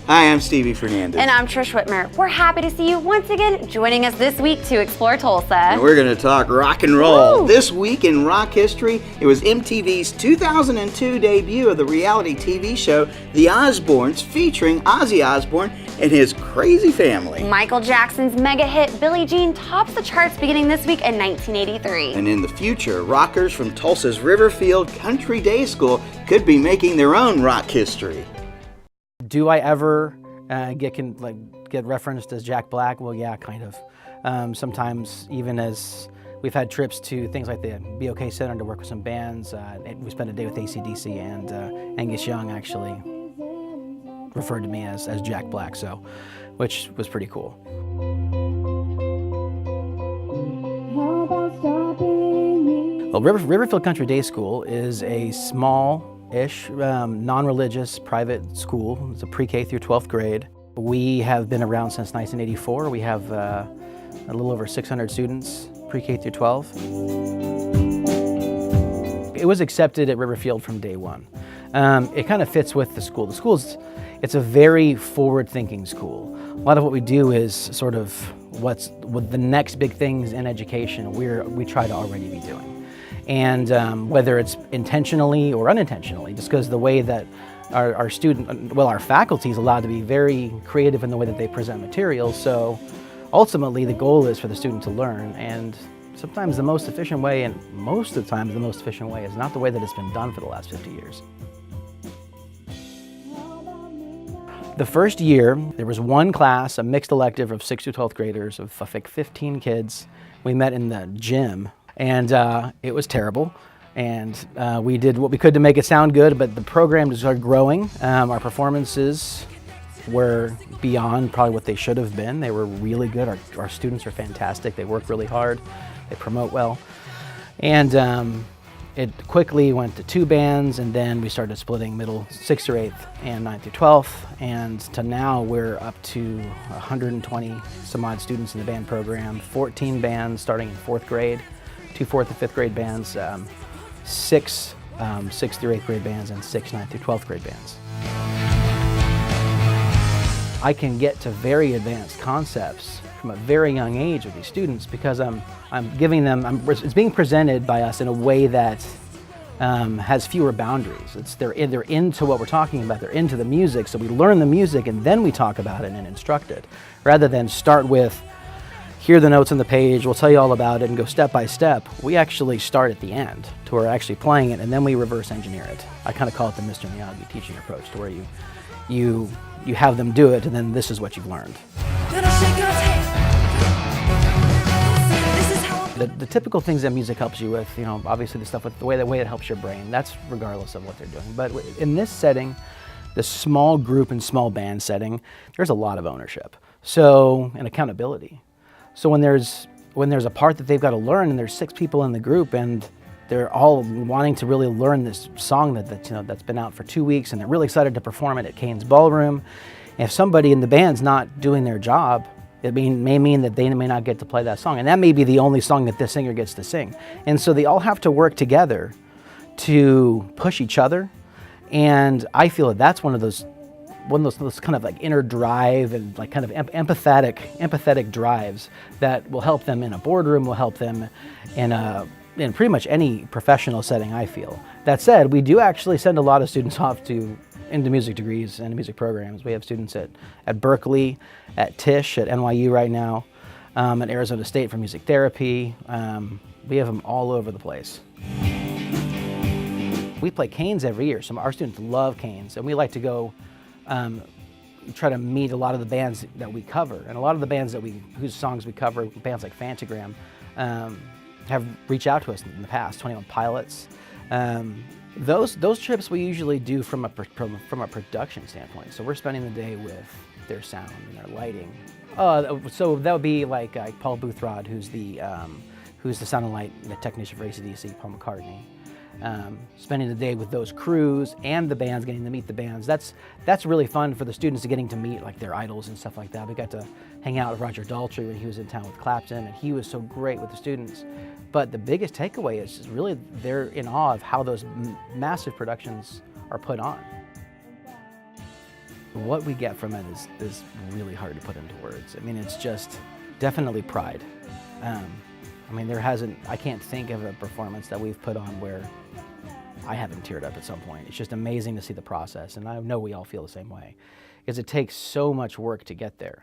Hi, I'm Stevie Fernandez. And I'm Trish Whitmer. We're happy to see you once again joining us this week to explore Tulsa. And we're going to talk rock and roll. Woo! This week in rock history, it was MTV's 2002 debut of the reality TV show The Osbournes, featuring Ozzy Osbourne and his crazy family. Michael Jackson's mega hit Billie Jean tops the charts beginning this week in 1983. And in the future, rockers from Tulsa's Riverfield Country Day School could be making their own rock history. Do I ever get referenced as Jack Black? Well, yeah, kind of. Sometimes, even as we've had trips to things like the BOK Center to work with some bands. We spent a day with AC/DC, and Angus Young actually referred to me as Jack Black, which was pretty cool. Well, Riverfield Country Day School is a small-ish, non-religious private school. It's a pre-K through 12th grade. We have been around since 1984. We have a little over 600 students, pre-K through 12. It was accepted at Riverfield from day one. It kind of fits with the school. It's a very forward-thinking school. A lot of what we do is sort of what's the next big things in education we try to already be doing. And whether it's intentionally or unintentionally, just because the way that our faculty is allowed to be very creative in the way that they present materials. So ultimately the goal is for the student to learn, and sometimes the most efficient way, and most of the time the most efficient way, is not the way that it's been done for the last 50 years. The first year, there was one class, a mixed elective of 6th to 12th graders, of I think 15 kids. We met in the gym, and it was terrible. And we did what we could to make it sound good, but the program just started growing. Our performances were beyond probably what they should have been. They were really good. Our students are fantastic. They work really hard. They promote well. And it quickly went to 2 bands, and then we started splitting middle 6th through 8th and 9th through 12th. And to now we're up to 120 some odd students in the band program, 14 bands starting in 4th grade, 2 4th and 5th grade bands, 6 6th through 8th grade bands, and 6 9th through 12th grade bands. I can get to very advanced concepts from a very young age with these students because I'm giving them, it's being presented by us in a way that has fewer boundaries. They're into what we're talking about, they're into the music, so we learn the music and then we talk about it and instruct it, rather than start with, here are the notes on the page, we'll tell you all about it and go step by step. We actually start at the end to where we're actually playing it, and then we reverse engineer it. I kind of call it the Mr. Miyagi teaching approach, to where you have them do it, and then this is what you've learned. The typical things that music helps you with, obviously the stuff with the way it helps your brain, that's regardless of what they're doing. But in this setting, the small group and small band setting, there's a lot of ownership, and accountability. So when there's a part that they've got to learn, and there's 6 people in the group, and they're all wanting to really learn this song that's been out for 2 weeks, and they're really excited to perform it at Cain's Ballroom. And if somebody in the band's not doing their job, it may mean that they may not get to play that song, and that may be the only song that this singer gets to sing. And so they all have to work together to push each other, and I feel that that's one of those kind of like inner drive and like kind of empathetic drives that will help them in a boardroom, will help them in pretty much any professional setting, I feel. That said, we do actually send a lot of students off into music degrees and music programs. We have students at Berkeley, at Tisch, at NYU right now, at Arizona State for music therapy. We have them all over the place. We play Cain's every year, so our students love Cain's, and we like to go try to meet a lot of the bands that we cover. And a lot of the bands whose songs we cover, bands like Phantogram, have reached out to us in the past, 21 Pilots. Those trips we usually do from a production standpoint. So we're spending the day with their sound and their lighting. So that would be like Paul Boothroyd, who's the sound and light technician for AC/DC, Paul McCartney. Spending the day with those crews and the bands, getting to meet the bands. That's really fun for the students, getting to meet like their idols and stuff like that. We got to hang out with Roger Daltrey when he was in town with Clapton, and he was so great with the students. But the biggest takeaway is really they're in awe of how those massive productions are put on. what we get from it is really hard to put into words. I mean, it's just definitely pride. I mean, I can't think of a performance that we've put on where I haven't teared up at some point. It's just amazing to see the process, and I know we all feel the same way, because it takes so much work to get there.